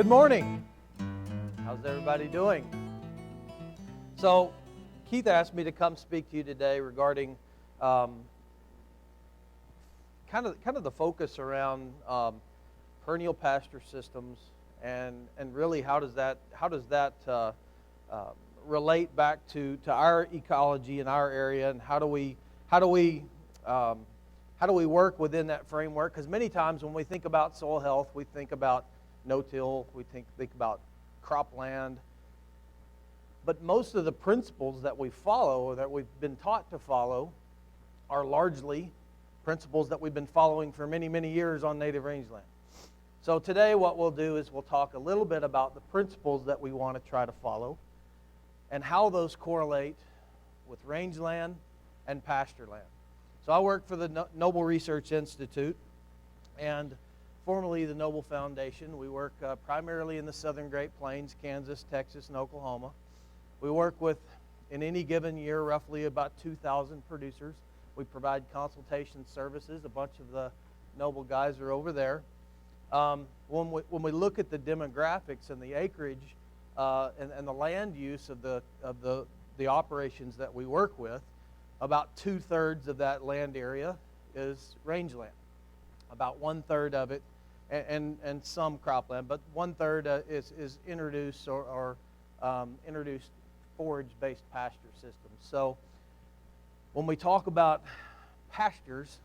Good morning. How's everybody doing? So, Keith asked me to come speak to you today regarding kind of the focus around perennial pasture systems and really how does that relate back to our ecology in our area, and how do we work within that framework? Because many times when we think about soil health, we think about no-till, we think about cropland, but most of the principles that we follow or that we've been taught to follow are largely principles that we've been following for many, many years on native rangeland. So today what we'll do is we'll talk a little bit about the principles that we want to try to follow and how those correlate with rangeland and pasture land. So I work for the Noble Research Institute and formerly the Noble Foundation. We work primarily in the southern Great Plains, Kansas, Texas, and Oklahoma. We work with, in any given year, roughly about 2,000 producers. We provide consultation services. A bunch of the Noble guys are over there. When we look at the demographics and the acreage and the land use of the operations that we work with, about 2/3 of that land area is rangeland. About 1/3 of it, and some cropland, but 1/3 is introduced or introduced forage-based pasture systems. So when we talk about pastures,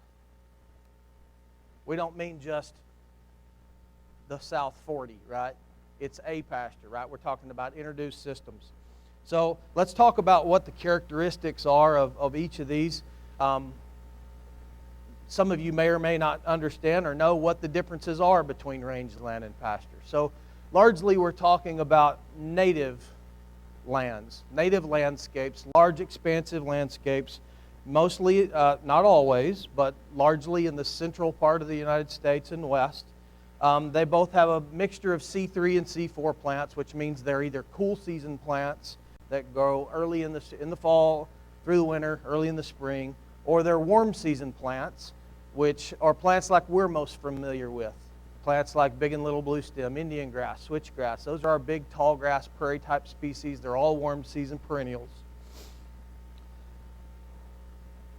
we don't mean just the South 40, right? It's a pasture, right? We're talking about introduced systems. So let's talk about what the characteristics are of each of these. Some of you may or may not understand or know what the differences are between rangeland and pasture. So largely we're talking about native lands, native landscapes, large expansive landscapes, mostly, not always, but largely in the central part of the United States and west. They both have a mixture of C3 and C4 plants, which means they're either cool season plants that grow early in the fall, through the winter, early in the spring, or they're warm season plants, which are plants like we're most familiar with. Plants like big and little blue stem, Indian grass, switchgrass. Those are our big tall grass prairie type species. They're all warm season perennials.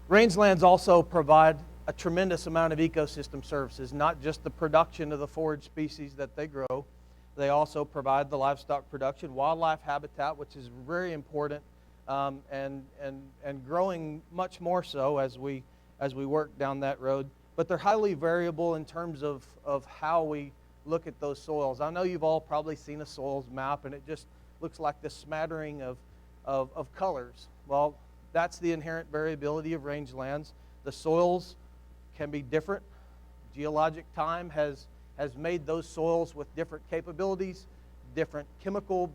Rangelands also provide a tremendous amount of ecosystem services, not just the production of the forage species that they grow. They also provide the livestock production, wildlife habitat, which is very important and growing much more so as we work down that road. But they're highly variable in terms of how we look at those soils. I know you've all probably seen a soils map, and it just looks like this smattering of colors. Well, that's the inherent variability of rangelands. The soils can be different. Geologic time has made those soils with different capabilities, different chemical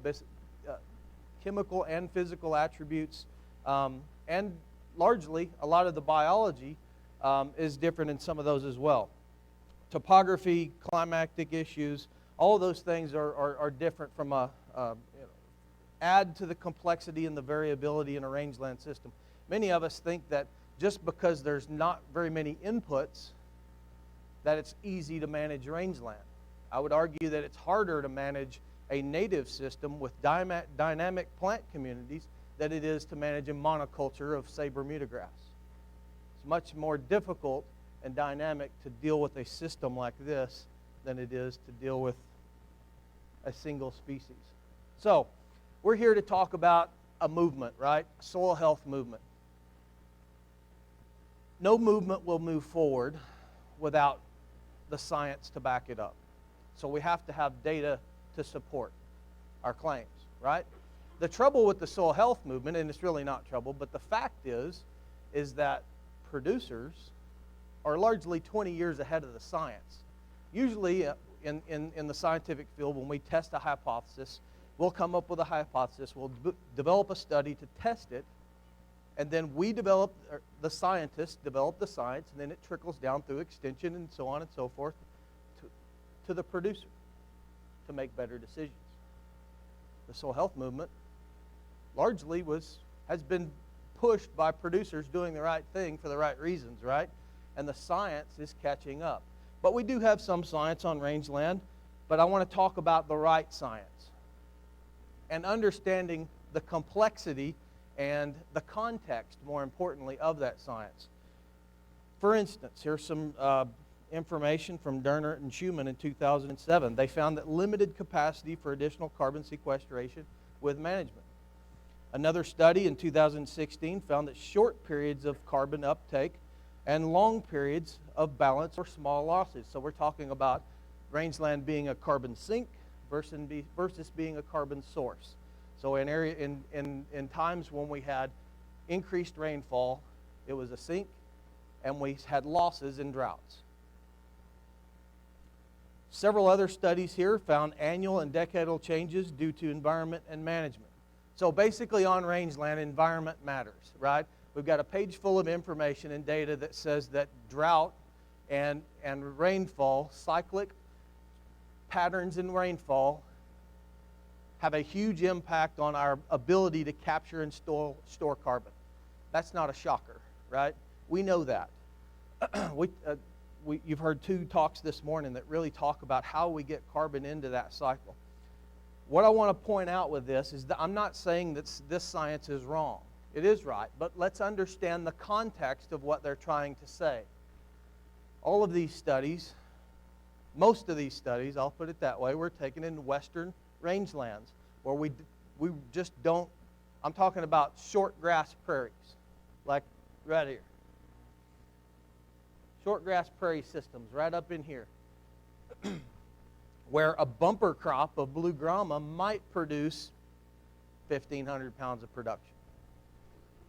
and physical attributes, and largely a lot of the biology is different in some of those as well. Topography, climatic issues, all of those things are different from add to the complexity and the variability in a rangeland system. Many of us think that just because there's not very many inputs, that it's easy to manage rangeland. I would argue that it's harder to manage a native system with dynamic plant communities than it is to manage a monoculture of, say, Bermuda grass. It's much more difficult and dynamic to deal with a system like this than it is to deal with a single species. So, we're here to talk about a movement, right? A soil health movement. No movement will move forward without the science to back it up. So we have to have data to support our claims, right? The trouble with the soil health movement, and it's really not trouble, but the fact is that producers are largely 20 years ahead of the science. Usually in the scientific field, when we test a hypothesis, we'll come up with a hypothesis, we'll develop a study to test it, and then the scientists develop the science, and then it trickles down through extension and so on and so forth to the producer to make better decisions. The soil health movement largely has been pushed by producers doing the right thing for the right reasons, right? And the science is catching up. But we do have some science on rangeland, but I want to talk about the right science and understanding the complexity and the context, more importantly, of that science. For instance, here's some information from Derner and Schumann in 2007. They found that limited capacity for additional carbon sequestration with management. Another study in 2016 found that short periods of carbon uptake and long periods of balance or small losses. So we're talking about rangeland being a carbon sink versus being a carbon source. So in times when we had increased rainfall, it was a sink, and we had losses in droughts. Several other studies here found annual and decadal changes due to environment and management. So basically on rangeland, environment matters, right? We've got a page full of information and data that says that drought and rainfall, cyclic patterns in rainfall, have a huge impact on our ability to capture and store carbon. That's not a shocker, right? We know that. You've heard 2 talks this morning that really talk about how we get carbon into that cycle. What I want to point out with this is that I'm not saying that this science is wrong. It is right, but let's understand the context of what they're trying to say. All of these studies, most of these studies, I'll put it that way, were taken in western rangelands where we just don't, I'm talking about short grass prairies, like right here. Short grass prairie systems right up in here where a bumper crop of blue grama might produce 1,500 pounds of production.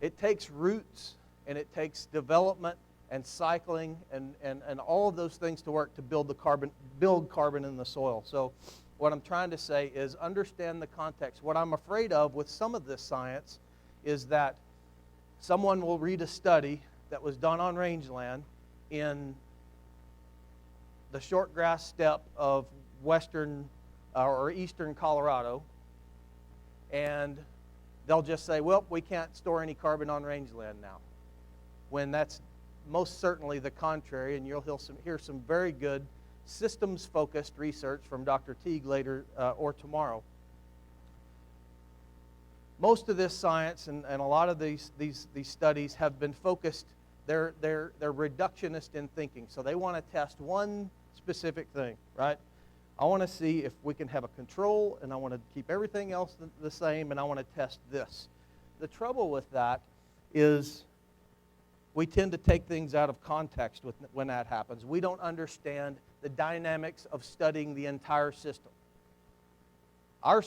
It takes roots and it takes development and cycling and all of those things to work to build carbon in the soil. So what I'm trying to say is understand the context. What I'm afraid of with some of this science is that someone will read a study that was done on rangeland in the short grass steppe of western or eastern Colorado, and they'll just say, well, we can't store any carbon on rangeland now, when that's most certainly the contrary, and you'll hear some very good systems-focused research from Dr. Teague later or tomorrow. Most of this science and a lot of these studies have been focused, they're reductionist in thinking. So they want to test one specific thing, right? I want to see if we can have a control, and I want to keep everything else the same, and I want to test this. The trouble with that is we tend to take things out of context when that happens. We don't understand the dynamics of studying the entire system. Our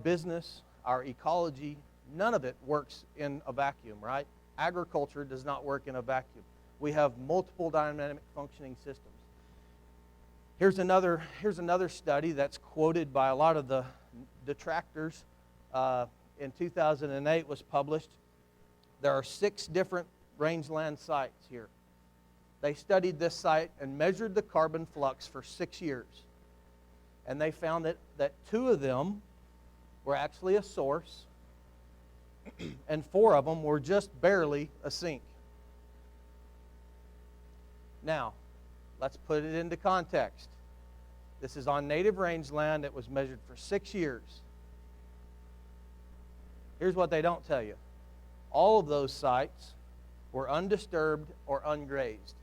business, our ecology, none of it works in a vacuum, right? Agriculture does not work in a vacuum. We have multiple dynamic functioning systems. Here's another study that's quoted by a lot of the detractors. In 2008 was published. There are 6 different rangeland sites here. They studied this site and measured the carbon flux for 6 years. And they found that 2 of them were actually a source, and 4 of them were just barely a sink. Now, let's put it into context. This is on native rangeland. It was measured for 6 years. Here's what they don't tell you. All of those sites were undisturbed or ungrazed.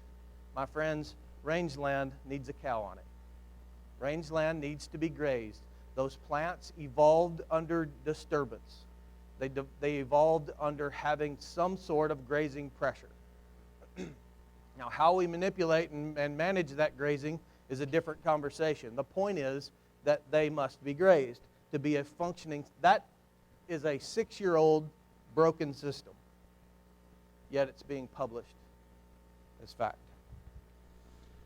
My friends, rangeland needs a cow on it. Rangeland needs to be grazed. Those plants evolved under disturbance. They evolved under having some sort of grazing pressure. Now, how we manipulate and manage that grazing is a different conversation. The point is that they must be grazed to be a functioning. That is a 6-year-old broken system, yet it's being published as fact.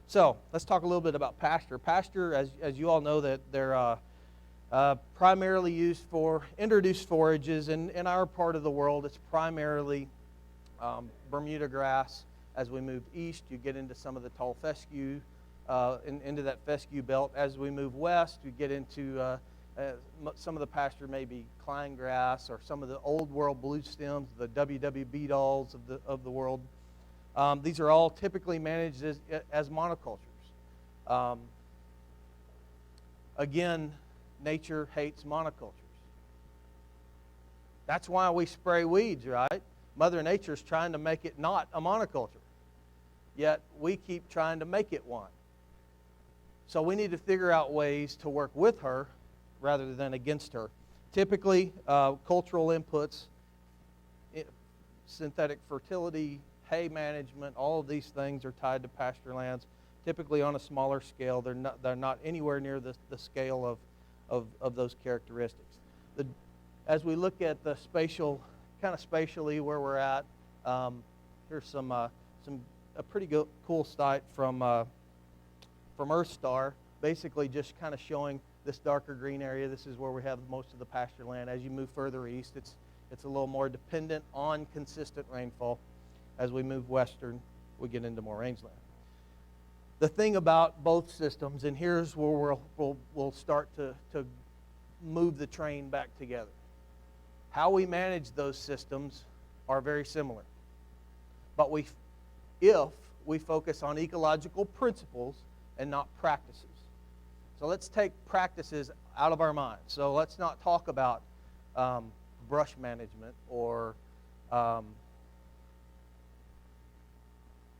So let's talk a little bit about pasture. Pasture, as you all know, that they're primarily used for introduced forages. In our part of the world, it's primarily Bermuda grass. As we move east, you get into some of the tall fescue, into that fescue belt. As we move west, you get into some of the pasture, maybe Klein grass or some of the old world blue stems, the WW dolls of the world. These are all typically managed as monocultures. Um, again, nature hates monocultures. That's why we spray weeds, right? Mother Nature's trying to make it not a monoculture. Yet we keep trying to make it one. So we need to figure out ways to work with her rather than against her. Typically, cultural inputs, synthetic fertility, hay management, all of these things are tied to pasture lands, typically on a smaller scale. They're not anywhere near the scale of those characteristics. As we look at the spatially where we're at, here's a pretty cool site from EarthStar, basically just kind of showing this darker green area. This is where we have most of the pasture land. As you move further east, it's a little more dependent on consistent rainfall. As we move western, we get into more rangeland. The thing about both systems, and here's where we'll start to move the train back together. How we manage those systems are very similar. But if we focus on ecological principles and not practices. So let's take practices out of our minds. So let's not talk about brush management or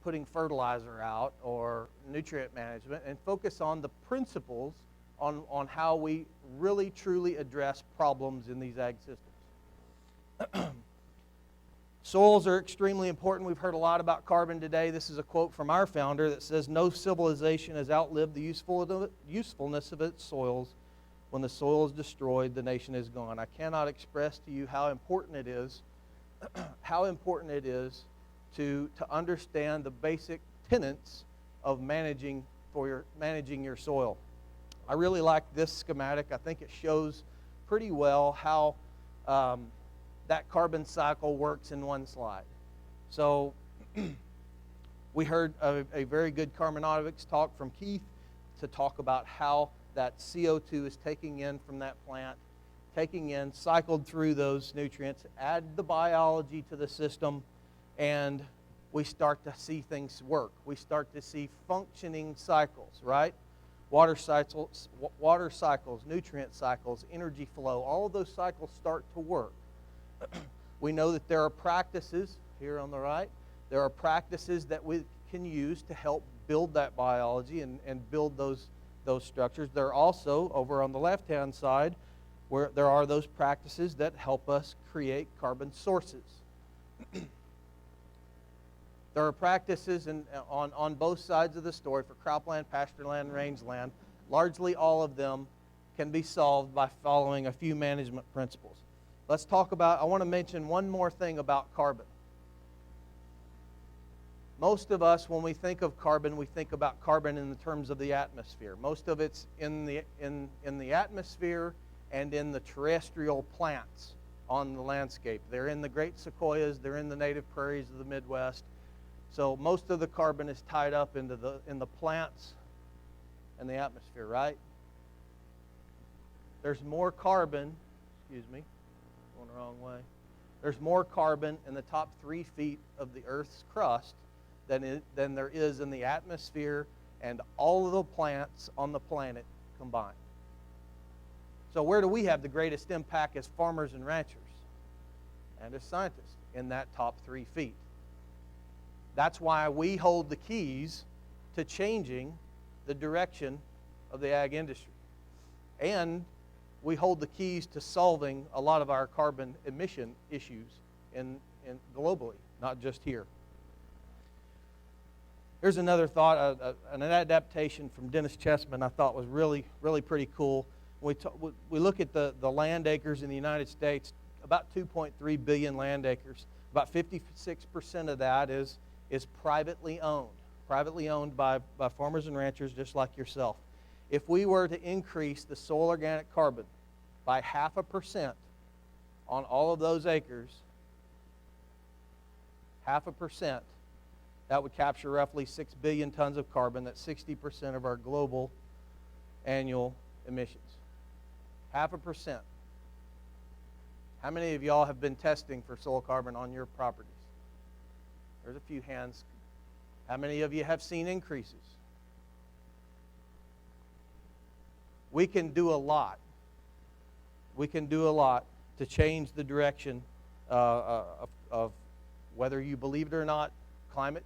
putting fertilizer out or nutrient management, and focus on the principles on how we really truly address problems in these ag systems. Soils are extremely important. We've heard a lot about carbon today. This is a quote from our founder that says, "No civilization has outlived the usefulness of its soils. When the soil is destroyed, the nation is gone." I cannot express to you how important it is, to understand the basic tenets of managing your soil. I really like this schematic. I think it shows pretty well how that carbon cycle works in one slide. So we heard a very good carbonomics talk from Keith to talk about how that CO2 is taking in from that plant, cycled through those nutrients, add the biology to the system, and we start to see things work. We start to see functioning cycles, right? Water cycles, nutrient cycles, energy flow, all of those cycles start to work. We know that there are practices, here on the right, there are practices that we can use to help build that biology and build those structures. There are also, over on the left-hand side, where there are those practices that help us create carbon sources. There are practices on both sides of the story for cropland, pastureland, and rangeland. Largely all of them can be solved by following a few management principles. I want to mention one more thing about carbon. Most of us, when we think of carbon, we think about carbon in the terms of the atmosphere. Most of it's in the atmosphere and in the terrestrial plants on the landscape. They're in the great sequoias, they're in the native prairies of the Midwest. So most of the carbon is tied up in the plants and the atmosphere, right? There's more carbon, going the wrong way. There's more carbon in the top 3 feet of the Earth's crust than there is in the atmosphere and all of the plants on the planet combined. So where do we have the greatest impact as farmers and ranchers and as scientists? In that top 3 feet. That's why we hold the keys to changing the direction of the ag industry. And we hold the keys to solving a lot of our carbon emission issues in globally, not just here. Here's another thought, an adaptation from Dennis Chessman I thought was really, really pretty cool. We look at the land acres in the United States, about 2.3 billion land acres. About 56% of that is privately owned by farmers and ranchers just like yourself. If we were to increase the soil organic carbon by 0.5% on all of those acres, 0.5%, that would capture roughly 6 billion tons of carbon. That's 60% of our global annual emissions. 0.5%. How many of y'all have been testing for soil carbon on your properties? There's a few hands. How many of you have seen increases? we can do a lot. We can do a lot to change the direction of whether you believe it or not. Climates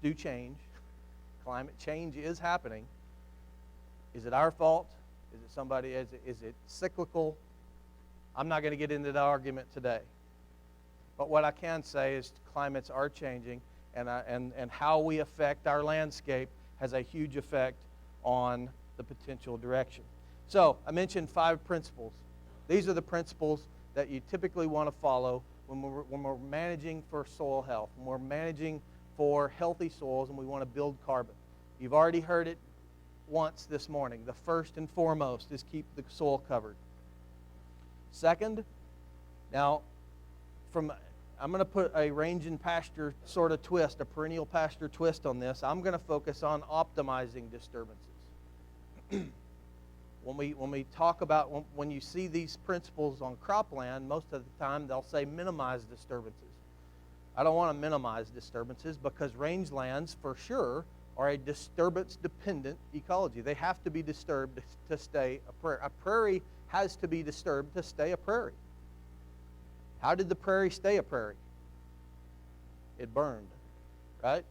do change. Climate change is happening. Is it our fault? Is it somebody? Is it cyclical? I'm not going to get into the argument today. But what I can say is climates are changing, and how we affect our landscape has a huge effect on the potential direction. So I mentioned 5 principles. These are the principles that you typically want to follow when we're managing for soil health, when we're managing for healthy soils and we want to build carbon. You've already heard it once this morning. The first and foremost is keep the soil covered. Second, now I'm going to put a range and pasture sort of twist, a perennial pasture twist on this. I'm going to focus on optimizing disturbances. When we talk about, when you see these principles on cropland, most of the time they'll say minimize disturbances. I don't want to minimize disturbances because rangelands, for sure, are a disturbance-dependent ecology. They have to be disturbed to stay a prairie. A prairie has to be disturbed to stay a prairie. How did the prairie stay a prairie? It burned, right?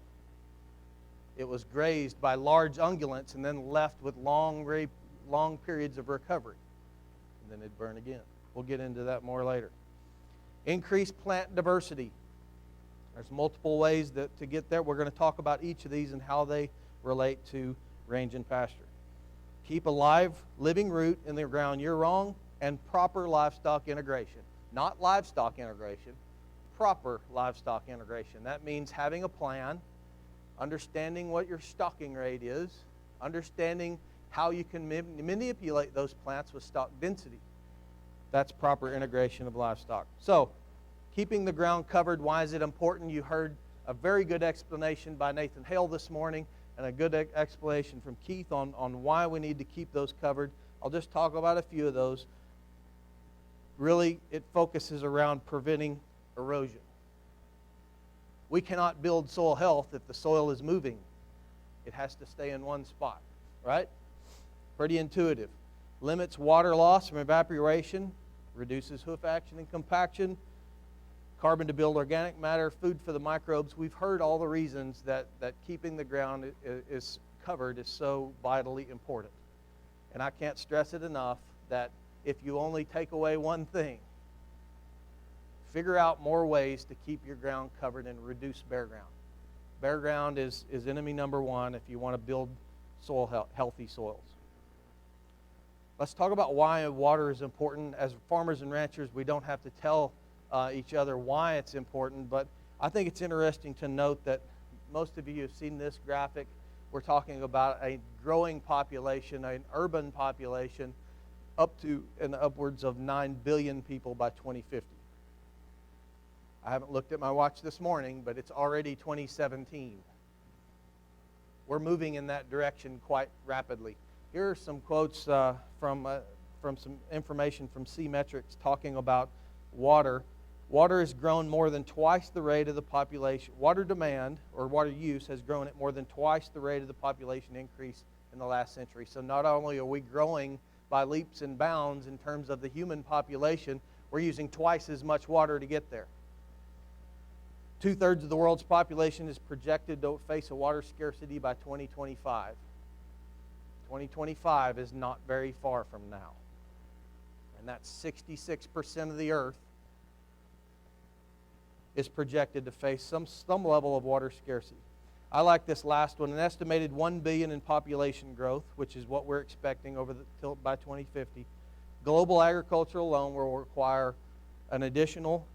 It was grazed by large ungulates and then left with long periods of recovery. And then it'd burn again. We'll get into that more later. Increase plant diversity. There's multiple ways to get there. We're going to talk about each of these and how they relate to range and pasture. Keep a live, living root in the ground year-round, and proper livestock integration. Not livestock integration, proper livestock integration. That means having a plan, understanding what your stocking rate is, understanding how you can manipulate those plants with stock density. That's proper integration of livestock. So, keeping the ground covered, why is it important? You heard a very good explanation by Nathan Hale this morning and a good explanation from Keith on why we need to keep those covered. I'll just talk about a few of those. Really, it focuses around preventing erosion. We cannot build soil health if the soil is moving. It has to stay in one spot, right? Pretty intuitive. Limits water loss from evaporation, reduces hoof action and compaction, carbon to build organic matter, food for the microbes. We've heard all the reasons that keeping the ground is covered is so vitally important. And I can't stress it enough that if you only take away one thing, figure out more ways to keep your ground covered and reduce bare ground. Bare ground is enemy number one if you want to build healthy soils. Let's talk about why water is important. As farmers and ranchers, we don't have to tell each other why it's important, but I think it's interesting to note that most of you have seen this graphic. We're talking about a growing population, an urban population, up to and upwards of 9 billion people by 2050. I haven't looked at my watch this morning, but it's already 2017. We're moving in that direction quite rapidly. Here are some quotes from some information from C-Metrics talking about water. Water has grown more than twice the rate of the population. Water demand, or water use, has grown at more than twice the rate of the population increase in the last century. So not only are we growing by leaps and bounds in terms of the human population, we're using twice as much water to get there. 2/3 of the world's population is projected to face a water scarcity by 2025. 2025 is not very far from now. And that's 66% of the earth is projected to face some level of water scarcity. I like this last one. An estimated 1 billion in population growth, which is what we're expecting by 2050. Global agriculture alone will require an additional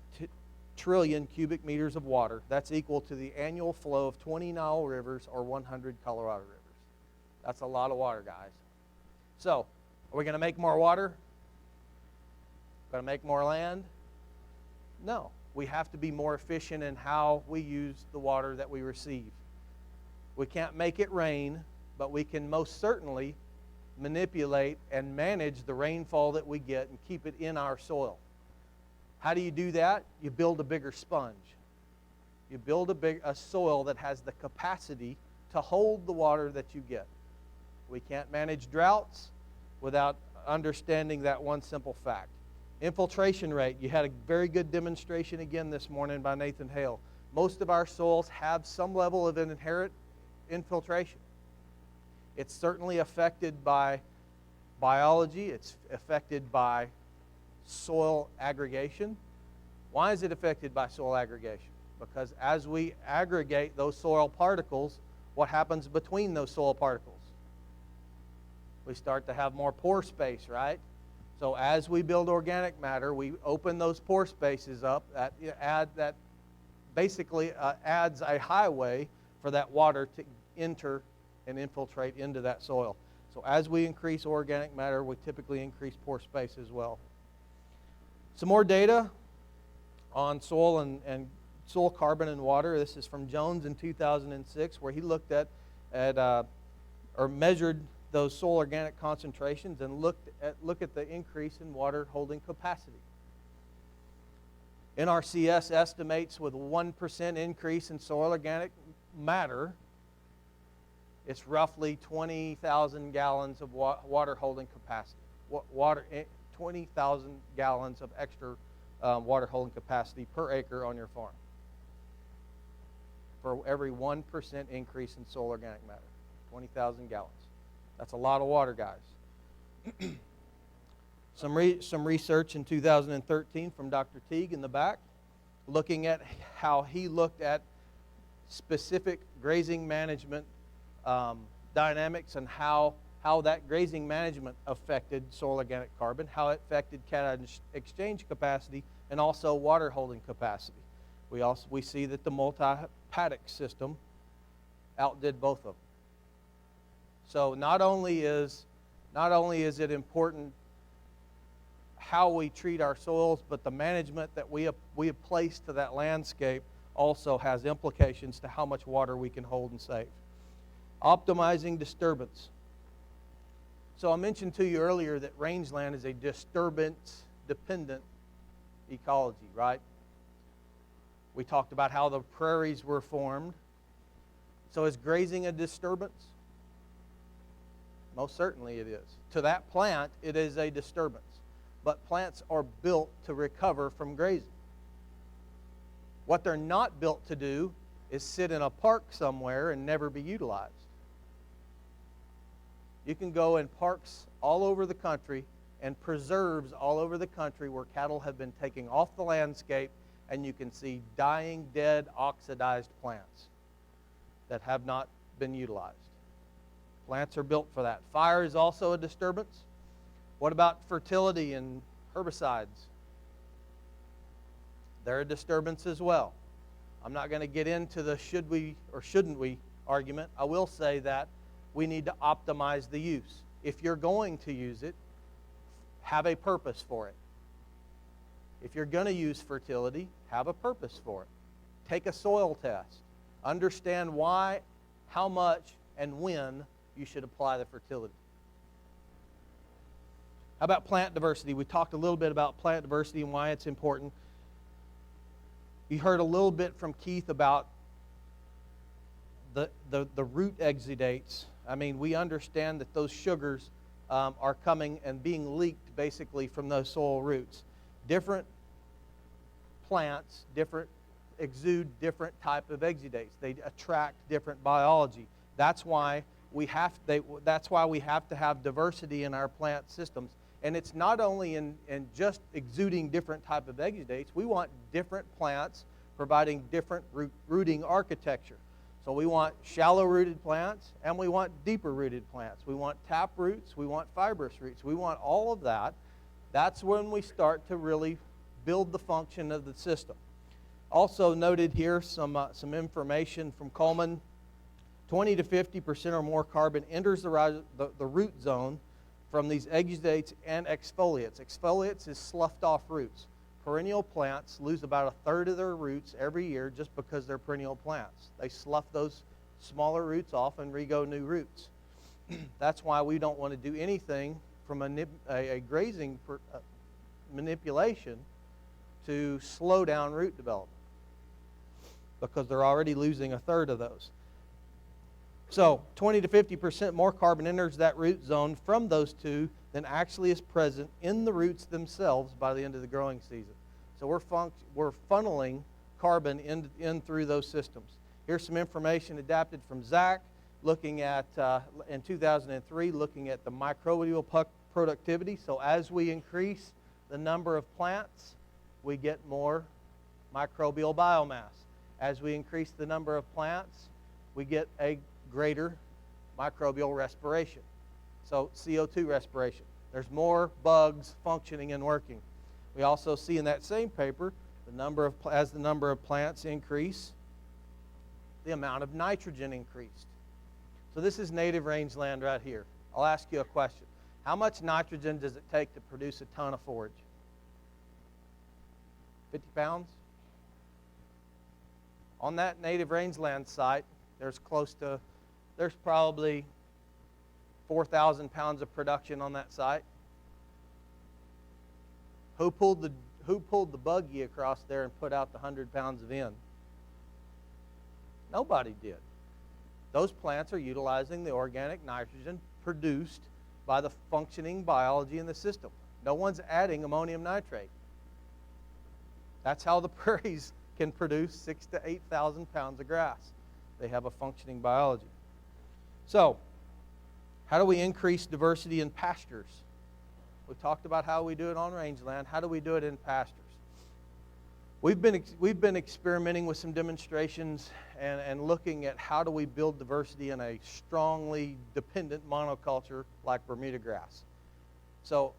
trillion cubic meters of water. That's equal to the annual flow of 20 Nile rivers or 100 Colorado rivers. That's a lot of water, guys. So, are we going to make more water? Going to make more land? No. We have to be more efficient in how we use the water that we receive. We can't make it rain, but we can most certainly manipulate and manage the rainfall that we get and keep it in our soil. How do you do that? You build a bigger sponge. You build a soil that has the capacity to hold the water that you get. We can't manage droughts. without understanding that one simple fact. Infiltration rate, you had a very good demonstration again this morning by Nathan Hale. Most of our soils have some level of an inherent infiltration. It's certainly affected by biology. It's affected by soil aggregation. Why is it affected by soil aggregation? Because as we aggregate those soil particles, what happens between those soil particles? We start to have more pore space, right? So as we build organic matter, we open those pore spaces up. That basically adds a highway for that water to enter and infiltrate into that soil. So as we increase organic matter, we typically increase pore space as well. Some more data on soil and soil carbon and water. This is from Jones in 2006, where he looked at or measured those soil organic concentrations and look at the increase in water holding capacity. NRCS estimates with a 1% increase in soil organic matter, it's roughly 20,000 gallons of water holding capacity. 20,000 gallons of extra water holding capacity per acre on your farm for every 1% increase in soil organic matter. 20,000 gallons. That's a lot of water, guys. Some research in 2013 from Dr. Teague in the back, looking at how he looked at specific grazing management dynamics and how that grazing management affected soil organic carbon, how it affected cation exchange capacity, and also water holding capacity. We see that the multi-paddock system outdid both of them. So not only is it important how we treat our soils, but the management that we have placed to that landscape also has implications to how much water we can hold and save. Optimizing disturbance. So I mentioned to you earlier that rangeland is a disturbance-dependent ecology, right? We talked about how the prairies were formed. So is grazing a disturbance? Most certainly it is. To that plant, it is a disturbance. But plants are built to recover from grazing. What they're not built to do is sit in a park somewhere and never be utilized. You can go in parks all over the country and preserves all over the country where cattle have been taking off the landscape, and you can see dying, dead, oxidized plants that have not been utilized. Plants are built for that. Fire is also a disturbance. What about fertility and herbicides? They're a disturbance as well. I'm not going to get into the should we or shouldn't we argument. I will say that we need to optimize the use. If you're going to use it, have a purpose for it. If you're going to use fertility, have a purpose for it. Take a soil test. Understand why, how much, and when you should apply the fertility. How about plant diversity? We talked a little bit about plant diversity and why it's important. You heard a little bit from Keith about the root exudates. I mean, we understand that those sugars are coming and being leaked basically from those soil roots. Different plants, exude different type of exudates. They attract different biology. That's why we have to have diversity in our plant systems. And it's not only in just exuding different type of exudates. We want different plants providing different rooting architecture. So we want shallow-rooted plants, and we want deeper-rooted plants. We want tap roots. We want fibrous roots. We want all of that. That's when we start to really build the function of the system. Also noted here some information from Coleman. 20 to 50% or more carbon enters the root zone from these exudates and exfoliates. Exfoliates is sloughed off roots. Perennial plants lose about a third of their roots every year just because they're perennial plants. They slough those smaller roots off and re-grow new roots. That's why we don't want to do anything from a grazing manipulation to slow down root development, because they're already losing a third of those. So 20 to 50% more carbon enters that root zone from those two than actually is present in the roots themselves by the end of the growing season. So we're funneling carbon in through those systems. Here's some information adapted from Zach, looking at, in 2003, looking at the microbial productivity. So as we increase the number of plants, we get more microbial biomass. As we increase the number of plants, we get a greater microbial respiration. So CO2 respiration. There's more bugs functioning and working. We also see in that same paper, as the number of plants increase, the amount of nitrogen increased. So this is native rangeland right here. I'll ask you a question. How much nitrogen does it take to produce a ton of forage? 50 pounds? On that native rangeland site, there's probably 4,000 pounds of production on that site. Who pulled the buggy across there and put out the 100 pounds of N? Nobody did. Those plants are utilizing the organic nitrogen produced by the functioning biology in the system. No one's adding ammonium nitrate. That's how the prairies can produce 6,000 to 8,000 pounds of grass. They have a functioning biology. So, how do we increase diversity in pastures? We've talked about how we do it on rangeland. How do we do it in pastures? We've been experimenting with some demonstrations and looking at how do we build diversity in a strongly dependent monoculture like Bermuda grass. So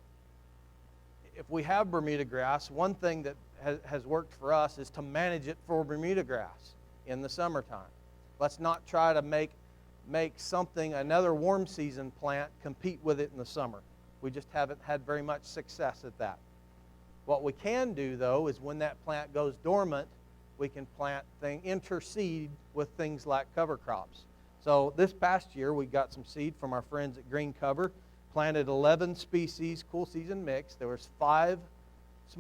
if we have Bermuda grass, one thing that has worked for us is to manage it for Bermuda grass in the summertime. Let's not try to make another warm season plant compete with it in the summer. We just haven't had very much success at that. What we can do, though, is when that plant goes dormant, we can interseed with things like cover crops. So this past year, we got some seed from our friends at Green Cover, planted 11 species, cool season mix. There was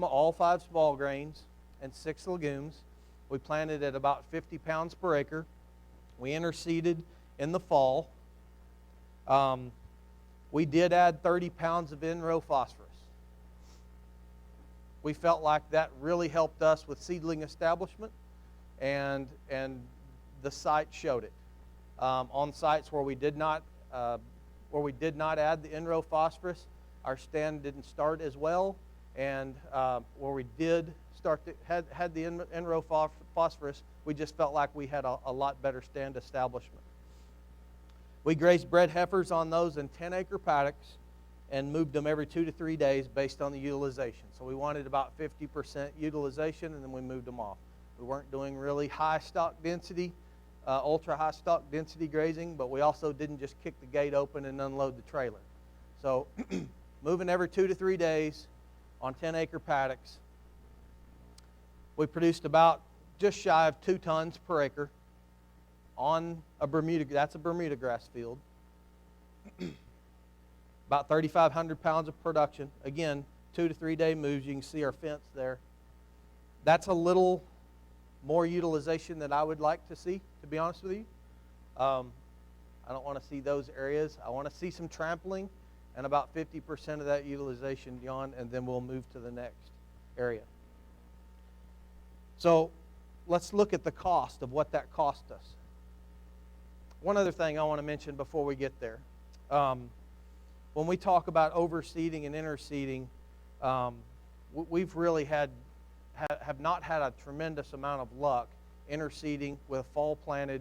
all five small grains and 6 legumes. We planted at about 50 pounds per acre. We interseeded in the fall. We did add 30 pounds of in-row phosphorus. We felt like that really helped us with seedling establishment, and the site showed it. On sites where we did not add the in-row phosphorus, our stand didn't start as well, and where we did had the in-row phosphorus, we just felt like we had a lot better stand establishment. We grazed bred heifers on those in 10-acre paddocks and moved them every 2 to 3 days based on the utilization. So we wanted about 50% utilization, and then we moved them off. We weren't doing really high stock density, ultra high stock density grazing, but we also didn't just kick the gate open and unload the trailer. So moving every 2 to 3 days on 10-acre paddocks. We produced about just shy of 2 tons per acre on that's a Bermuda grass field. About 3,500 pounds of production. Again, 2 to 3 day moves. You can see our fence there. That's a little more utilization than I would like to see, to be honest with you. I don't want to see those areas. I want to see some trampling and about 50% of that utilization, Jan, and then we'll move to the next area. So let's look at the cost of what that cost us. One other thing I want to mention before we get there. When we talk about overseeding and interseeding, we've really have not had a tremendous amount of luck interseeding with fall-planted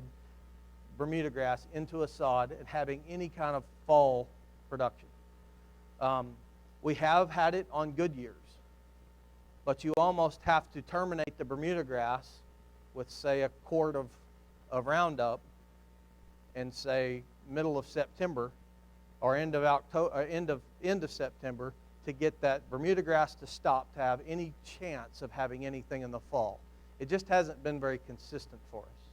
Bermuda grass into a sod and having any kind of fall production. We have had it on good years, but you almost have to terminate the Bermuda grass with, say, a quart of Roundup in, say, middle of September or end of September to get that Bermuda grass to stop to have any chance of having anything in the fall. It just hasn't been very consistent for us.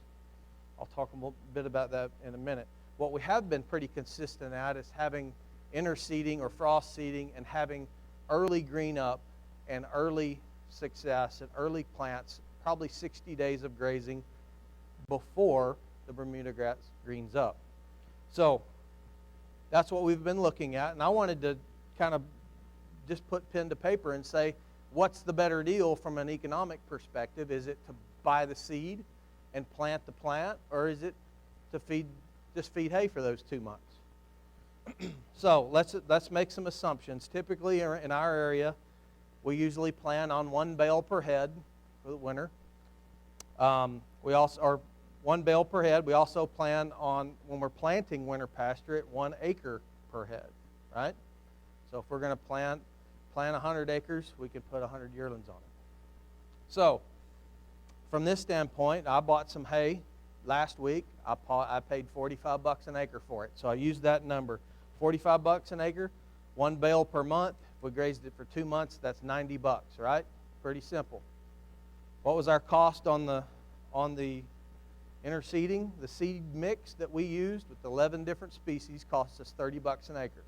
I'll talk a little bit about that in a minute. What we have been pretty consistent at is having interseeding or frost seeding and having early green up and early success and early plants, probably 60 days of grazing before the Bermuda grass greens up. So that's what we've been looking at, and I wanted to kind of just put pen to paper and say, what's the better deal from an economic perspective? Is it to buy the seed and plant the plant, or is it to just feed hay for those 2 months? So let's make some assumptions. Typically in our area, we usually plan on 1 bale per head for the winter. We also are 1 bale per head. We also plan on, when we're planting winter pasture, at 1 acre per head, right? So if we're going to plant 100 acres, we could put 100 yearlings on it. So from this standpoint, I bought some hay last week. I paid $45 an acre for it. So I used that number. $45 an acre, 1 bale per month. If we grazed it for 2 months, that's $90, right? Pretty simple. What was our cost on the interseeding? The seed mix that we used with 11 different species cost us $30 an acre.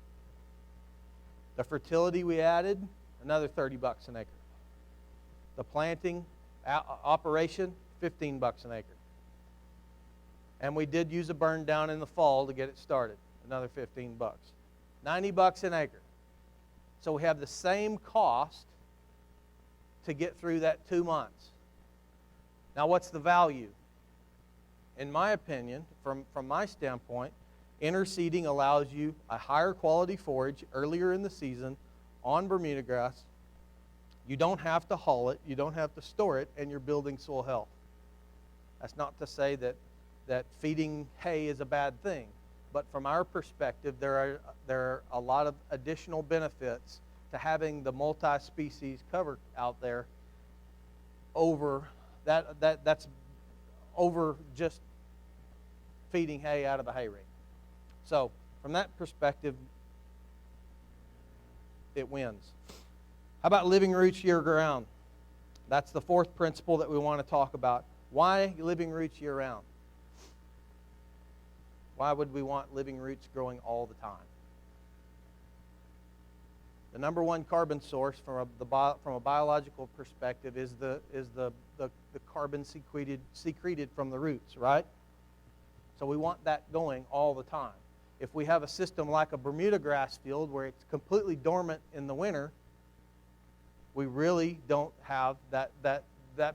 The fertility we added, another $30 an acre. The planting operation, $15 an acre. And we did use a burn down in the fall to get it started, another $15. $90 an acre. So we have the same cost to get through that 2 months. Now what's the value? In my opinion, from my standpoint, interseeding allows you a higher quality forage earlier in the season on Bermuda grass. You don't have to haul it, you don't have to store it, and you're building soil health. That's not to say that feeding hay is a bad thing, but from our perspective, there are a lot of additional benefits to having the multi-species cover out there over that's over just feeding hay out of a hay ring. So from that perspective, it wins. How about living roots year-round? That's the fourth principle that we want to talk about. Why living roots year-round? Why would we want living roots growing all the time? The number one carbon source from a biological perspective is the carbon secreted from the roots, right? So we want that going all the time. If we have a system like a Bermuda grass field where it's completely dormant in the winter, we really don't have that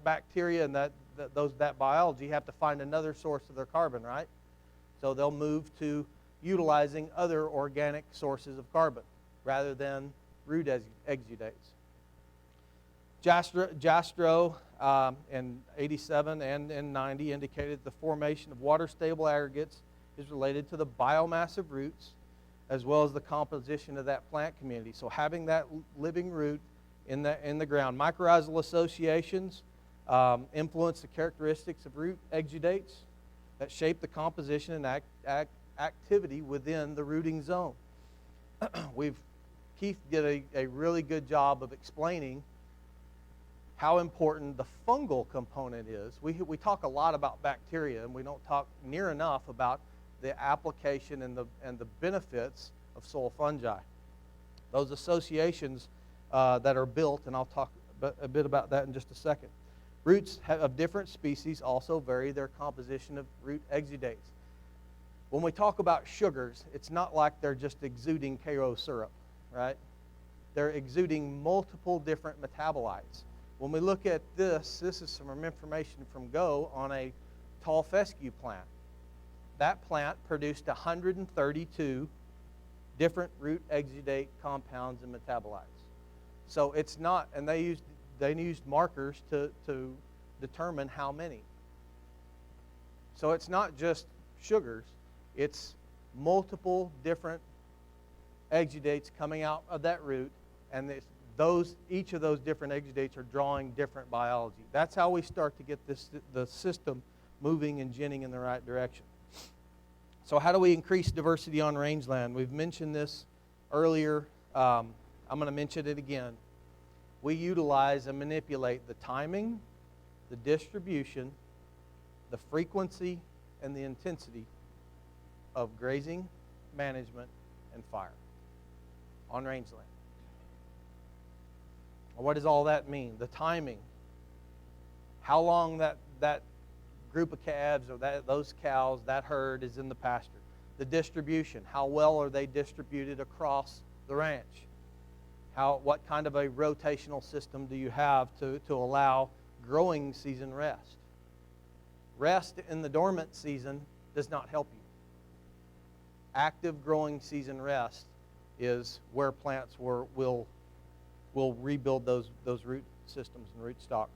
bacteria and that biology have to find another source of their carbon, right? So they'll move to utilizing other organic sources of carbon rather than root exudates. Jastro in 87 and in 90 indicated the formation of water-stable aggregates is related to the biomass of roots as well as the composition of that plant community. So having that living root in the ground. Mycorrhizal associations influence the characteristics of root exudates that shape the composition and activity within the rooting zone. Keith did a really good job of explaining how important the fungal component is. We talk a lot about bacteria, and we don't talk near enough about the application and the benefits of soil fungi. Those associations that are built, and I'll talk a bit about that in just a second. Roots of different species also vary their composition of root exudates. When we talk about sugars, it's not like they're just exuding Karo syrup, right? They're exuding multiple different metabolites. When we look at this is some information from Go on a tall fescue plant. That plant produced 132 different root exudate compounds and metabolites. So it's not, and they used markers to determine how many. So it's not just sugars, it's multiple different exudates coming out of that root, and each of those different exudates are drawing different biology. That's how we start to get the system moving and ginning in the right direction. So how do we increase diversity on rangeland? We've mentioned this earlier. I'm going to mention it again. We utilize and manipulate the timing, the distribution, the frequency, and the intensity of grazing, management, and fire on rangeland. What does all that mean? The timing, how long that group of calves or those cows, that herd is in the pasture. The distribution, how well are they distributed across the ranch? What kind of a rotational system do you have to allow growing season rest? Rest in the dormant season does not help you. Active growing season rest is where plants will rebuild those root systems and root stocks.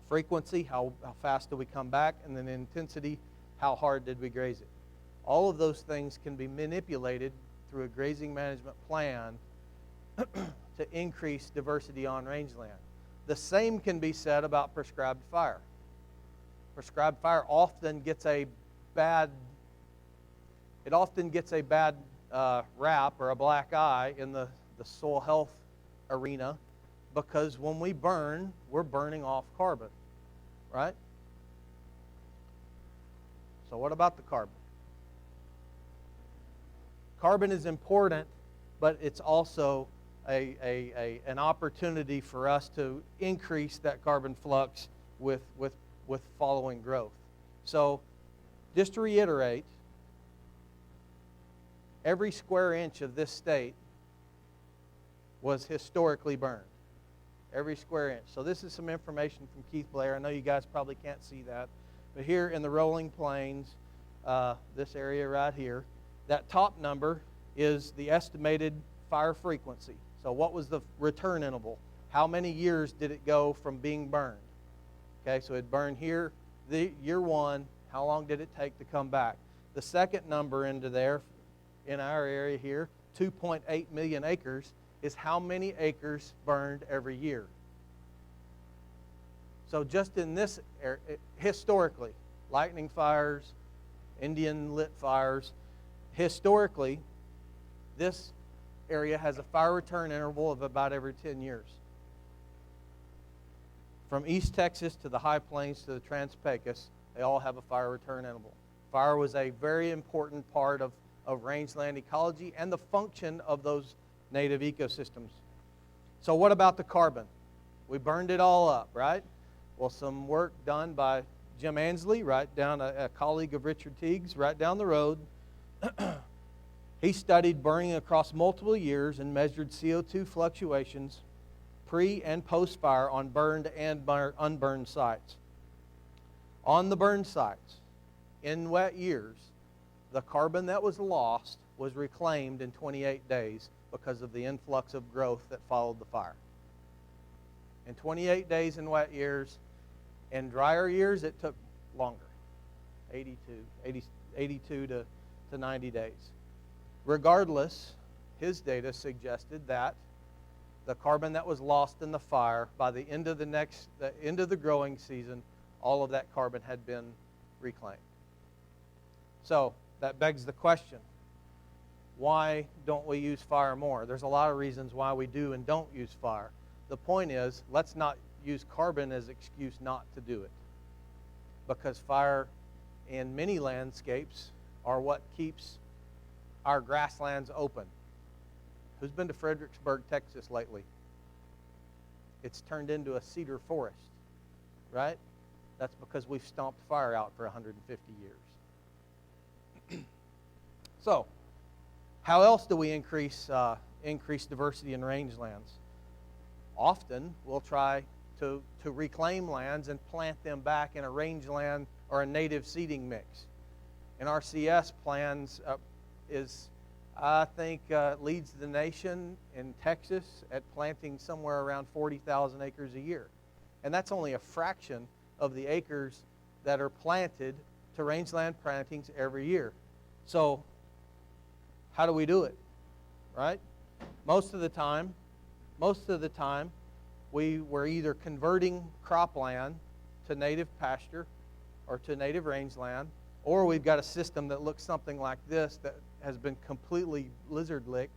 Frequency, how fast do we come back, and then intensity, how hard did we graze it? All of those things can be manipulated through a grazing management plan to increase diversity on rangeland. The same can be said about prescribed fire. Prescribed fire often gets a bad rap or a black eye in the soil health arena, because when we burn, we're burning off carbon, right? So what about the carbon? Carbon is important, but it's also an opportunity for us to increase that carbon flux with following growth. So just to reiterate, every square inch of this state was historically burned. Every square inch. So this is some information from Keith Blair. I know you guys probably can't see that. But here in the rolling plains, this area right here, that top number is the estimated fire frequency. So what was the return interval? How many years did it go from being burned? Okay, so it burned here, year one. How long did it take to come back? The second number into there, in our area here, 2.8 million acres, is how many acres burned every year. So just in this area, historically, lightning fires, Indian lit fires, historically, this area has a fire return interval of about every 10 years. From East Texas to the High Plains to the Trans-Pecos, they all have a fire return interval. Fire was a very important part of rangeland ecology and the function of those native ecosystems. So what about the carbon? We burned it all up, right? Well, some work done by Jim Ansley, right down, a colleague of Richard Teague's, right down the road. He studied burning across multiple years and measured CO2 fluctuations pre and post fire on burned and unburned sites. On the burned sites, in wet years, the carbon that was lost was reclaimed in 28 days because of the influx of growth that followed the fire. In 28 days in wet years. In drier years, it took longer, 82 to 90 days. Regardless, his data suggested that the carbon that was lost in the fire, by the end of the growing season, all of that carbon had been reclaimed. So that begs the question, why don't we use fire more? There's a lot of reasons why we do and don't use fire. The point is, let's not use carbon as excuse not to do it, because fire in many landscapes are what keeps our grasslands open. Who's been to Fredericksburg, Texas lately? It's turned into a cedar forest, right? That's because we've stomped fire out for 150 years. So, how else do we increase diversity in rangelands? Often, we'll try to reclaim lands and plant them back in a rangeland or a native seeding mix. And our CS plans leads the nation in Texas at planting somewhere around 40,000 acres a year. And that's only a fraction of the acres that are planted to rangeland plantings every year. So how do we do it, right? Most of the time, we're either converting cropland to native pasture or to native rangeland, or we've got a system that looks something like this that has been completely lizard-licked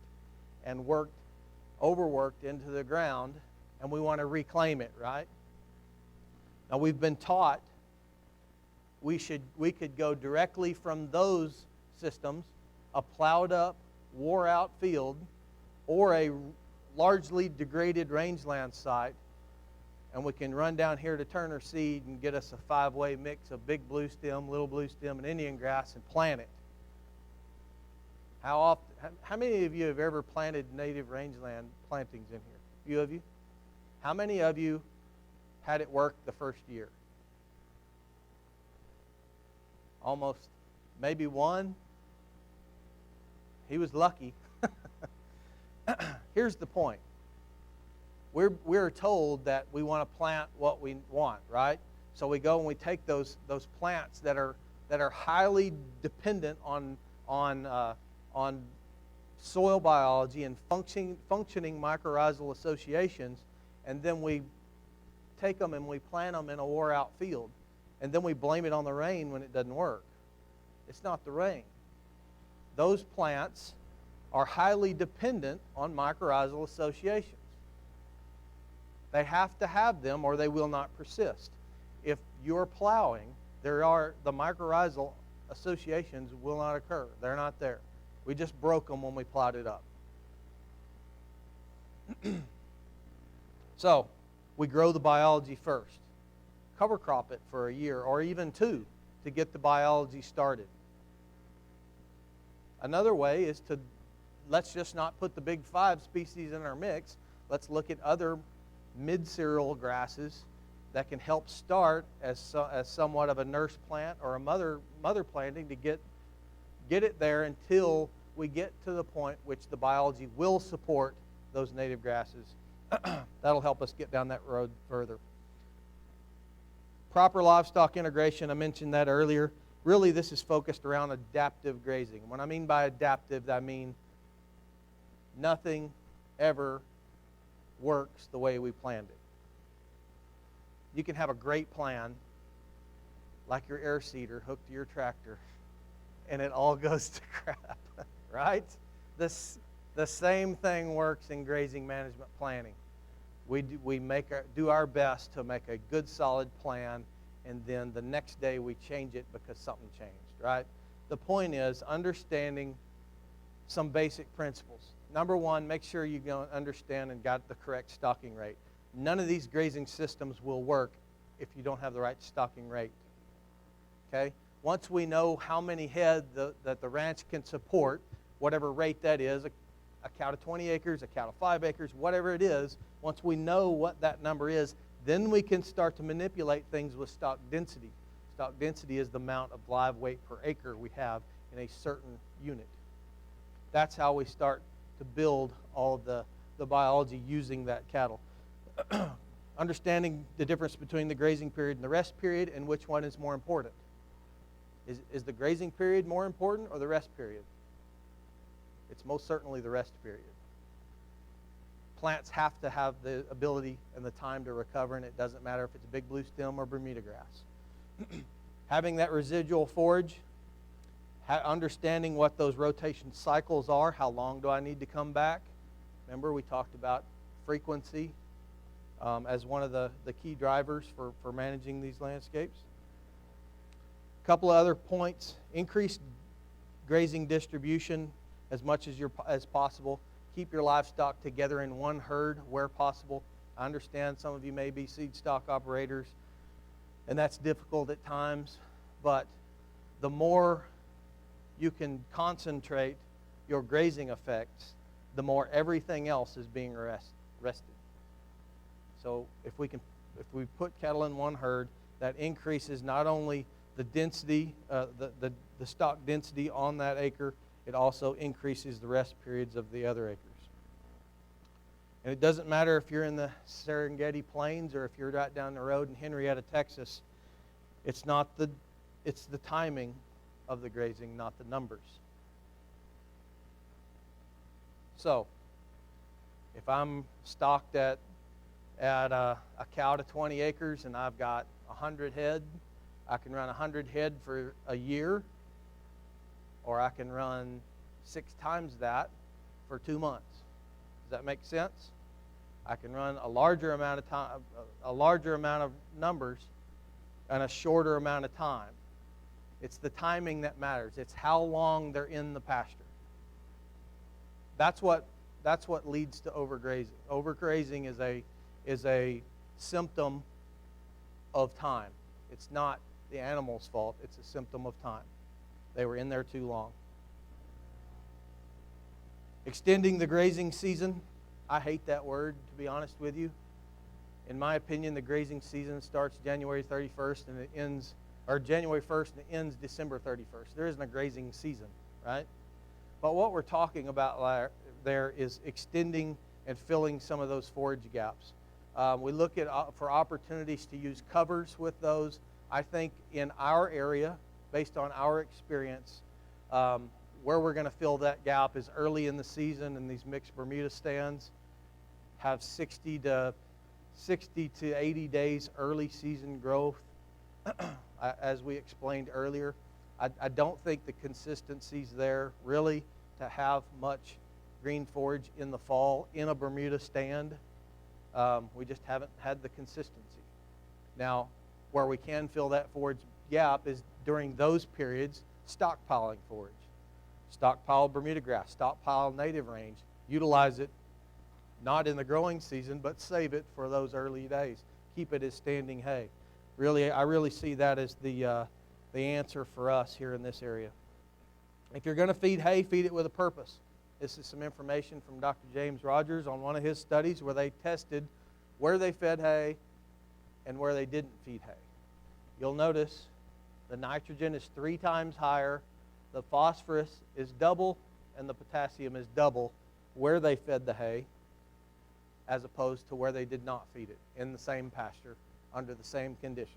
and overworked into the ground, and we want to reclaim it, right? Now, we've been taught we could go directly from those systems, a plowed-up, wore-out field, or a largely degraded rangeland site, and we can run down here to Turner Seed and get us a 5-way mix of big blue stem, little blue stem, and Indian grass and plant it. How many of you have ever planted native rangeland plantings in here? A few of you? How many of you had it work the first year? Almost, maybe one. He was lucky. Here's the point. We're told that we want to plant what we want, right? So we go and we take those plants that are highly dependent on soil biology and functioning mycorrhizal associations, and then we take them and we plant them in a wore-out field, and then we blame it on the rain when it doesn't work. It's not the rain. Those plants are highly dependent on mycorrhizal associations. They have to have them or they will not persist. If you're plowing, the mycorrhizal associations will not occur. They're not there. We just broke them when we plowed it up. So, we grow the biology first. Cover crop it for a year or even two to get the biology started. Another way is let's just not put the big 5 species in our mix. Let's look at other mid-cereal grasses that can help start as somewhat of a nurse plant or a mother planting to get it there until we get to the point which the biology will support those native grasses. That'll help us get down that road further. Proper livestock integration, I mentioned that earlier. Really, this is focused around adaptive grazing. When I mean by adaptive, I mean nothing ever works the way we planned it. You can have a great plan, like your air seeder hooked to your tractor, and it all goes to crap, right? The same thing works in grazing management planning. We do our best to make a good, solid plan, and then the next day we change it because something changed, right? The point is understanding some basic principles. Number one, make sure you understand and got the correct stocking rate. None of these grazing systems will work if you don't have the right stocking rate. Okay? Once we know how many head that the ranch can support, whatever rate that is, a cow to 20 acres, a cow to 5 acres, whatever it is, once we know what that number is, then we can start to manipulate things with stock density. Stock density is the amount of live weight per acre we have in a certain unit. That's how we start to build all of the biology using that cattle. Understanding the difference between the grazing period and the rest period and which one is more important. Is the grazing period more important or the rest period? It's most certainly the rest period. Plants have to have the ability and the time to recover, and it doesn't matter if it's big blue stem or Bermuda grass. Having that residual forage, understanding what those rotation cycles are, how long do I need to come back? Remember, we talked about frequency as one of the key drivers for managing these landscapes. A couple of other points. Increased grazing distribution as much as possible. Keep your livestock together in one herd where possible. I understand some of you may be seed stock operators, and that's difficult at times, but the more you can concentrate your grazing effects, the more everything else is being rested. So if we put cattle in one herd, that increases not only the density, the stock density on that acre, it also increases the rest periods of the other acres. And it doesn't matter if you're in the Serengeti Plains or if you're right down the road in Henrietta, Texas. It's the timing of the grazing, not the numbers. So, if I'm stocked at a cow to 20 acres and I've got 100 head, I can run 100 head for a year, or I can run 6 times that for 2 months. Does that make sense? I can run a larger amount of time, a larger amount of numbers in a shorter amount of time. It's the timing that matters. It's how long they're in the pasture. That's what leads to overgrazing. Overgrazing is a symptom of time. It's not the animal's fault. It's a symptom of time. They were in there too long. Extending the grazing season. I hate that word, to be honest with you. In my opinion, the grazing season starts January 31st and it ends, or January 1st and it ends December 31st. There isn't a grazing season, right? But what we're talking about there is extending and filling some of those forage gaps. We look at for opportunities to use covers with those. I think in our area, based on our experience, where we're going to fill that gap is early in the season, and these mixed Bermuda stands have 60 to 80 days early season growth. As we explained earlier, I don't think the consistency's there really to have much green forage in the fall in a Bermuda stand. We just haven't had the consistency. Now, where we can fill that forage gap is during those periods, stockpiling forage. Stockpile Bermuda grass, stockpile native range. Utilize it not in the growing season, but save it for those early days. Keep it as standing hay. Really, I really see that as the answer for us here in this area. If you're going to feed hay, feed it with a purpose. This is some information from Dr. James Rogers on one of his studies where they tested where they fed hay and where they didn't feed hay. You'll notice the nitrogen is 3 times higher, the phosphorus is double, and the potassium is double where they fed the hay as opposed to where they did not feed it in the same pasture under the same conditions.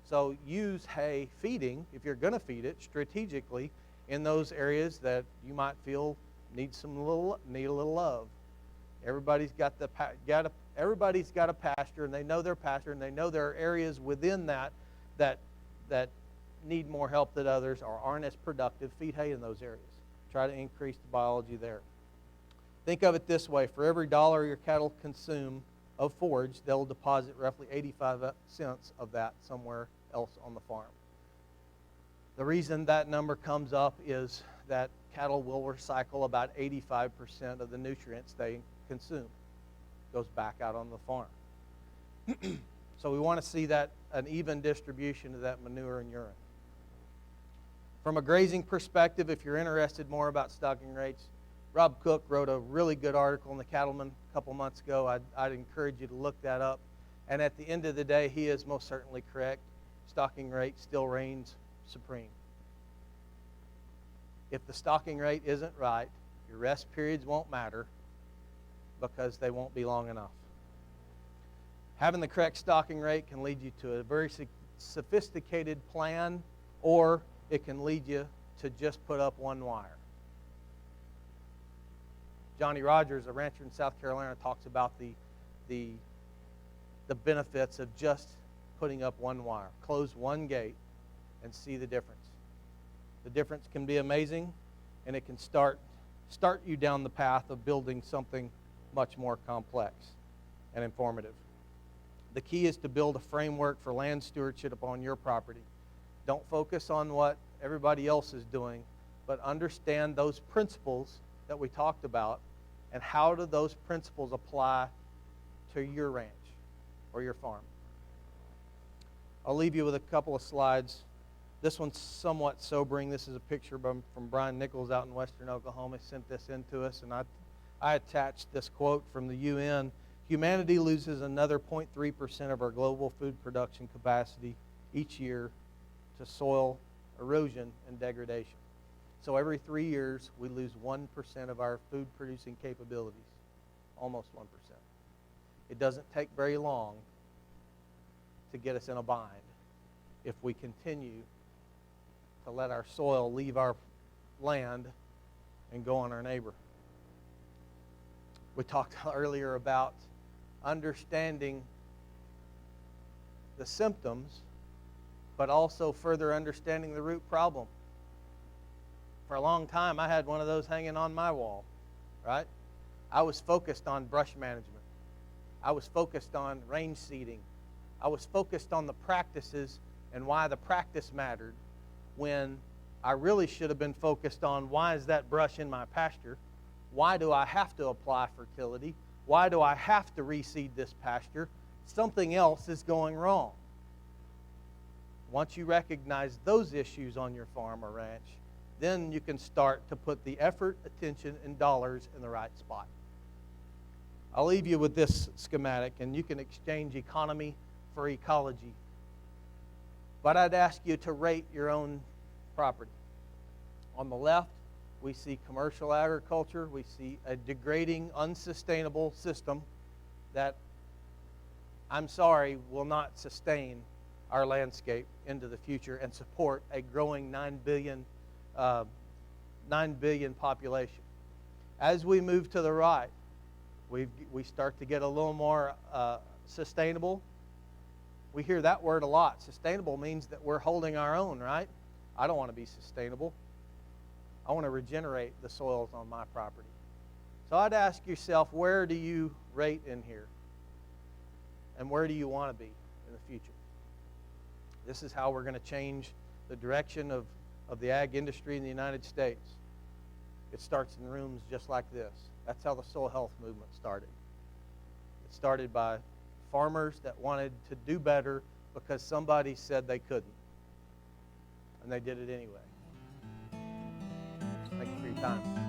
So use hay feeding, if you're going to feed it, strategically in those areas that you might feel need a little love. Everybody's got a pasture, and they know their pasture, and they know there are areas within that need more help than others or aren't as productive. Feed hay in those areas. Try to increase the biology there. Think of it this way: for every $1 your cattle consume of forage, they'll deposit roughly 85 cents of that somewhere else on the farm. The reason that number comes up is that cattle will recycle about 85% of the nutrients they consume. Goes back out on the farm. So we want to see that an even distribution of that manure and urine. From a grazing perspective, if you're interested more about stocking rates, Rob Cook wrote a really good article in the Cattleman a couple months ago. I'd encourage you to look that up. And at the end of the day, he is most certainly correct. Stocking rate still reigns supreme. If the stocking rate isn't right, your rest periods won't matter because they won't be long enough. Having the correct stocking rate can lead you to a very sophisticated plan, or it can lead you to just put up one wire. Johnny Rogers, a rancher in South Carolina, talks about the benefits of just putting up one wire. Close one gate and see the difference. The difference can be amazing, and it can start you down the path of building something much more complex and informative. The key is to build a framework for land stewardship upon your property. Don't focus on what everybody else is doing, but understand those principles that we talked about and how do those principles apply to your ranch or your farm. I'll leave you with a couple of slides. This one's somewhat sobering. This is a picture from Brian Nichols out in western Oklahoma. He sent this in to us, and I attached this quote from the UN. Humanity loses another 0.3% of our global food production capacity each year to soil erosion and degradation. So every 3 years, we lose 1% of our food producing capabilities, almost 1%. It doesn't take very long to get us in a bind if we continue to let our soil leave our land and go on our neighbor. We talked earlier about understanding the symptoms, but also further understanding the root problem. For a long time, I had one of those hanging on my wall, right? I was focused on brush management. I was focused on range seeding. I was focused on the practices and why the practice mattered, when I really should have been focused on why is that brush in my pasture? Why do I have to apply fertility? Why do I have to reseed this pasture? Something else is going wrong. Once you recognize those issues on your farm or ranch, then you can start to put the effort, attention, and dollars in the right spot. I'll leave you with this schematic, and you can exchange economy for ecology. But I'd ask you to rate your own property. On the left, we see commercial agriculture. We see a degrading, unsustainable system that, I'm sorry, will not sustain our landscape into the future and support a growing 9 billion population. As we move to the right, we start to get a little more sustainable. We hear that word a lot. Sustainable means that we're holding our own, right? I don't want to be sustainable. I want to regenerate the soils on my property. So I'd ask yourself, where do you rate in here? And where do you want to be in the future? This is how we're going to change the direction of the ag industry in the United States. It starts in rooms just like this. That's how the soil health movement started. It started by farmers that wanted to do better because somebody said they couldn't. And they did it anyway. Thank you for your time.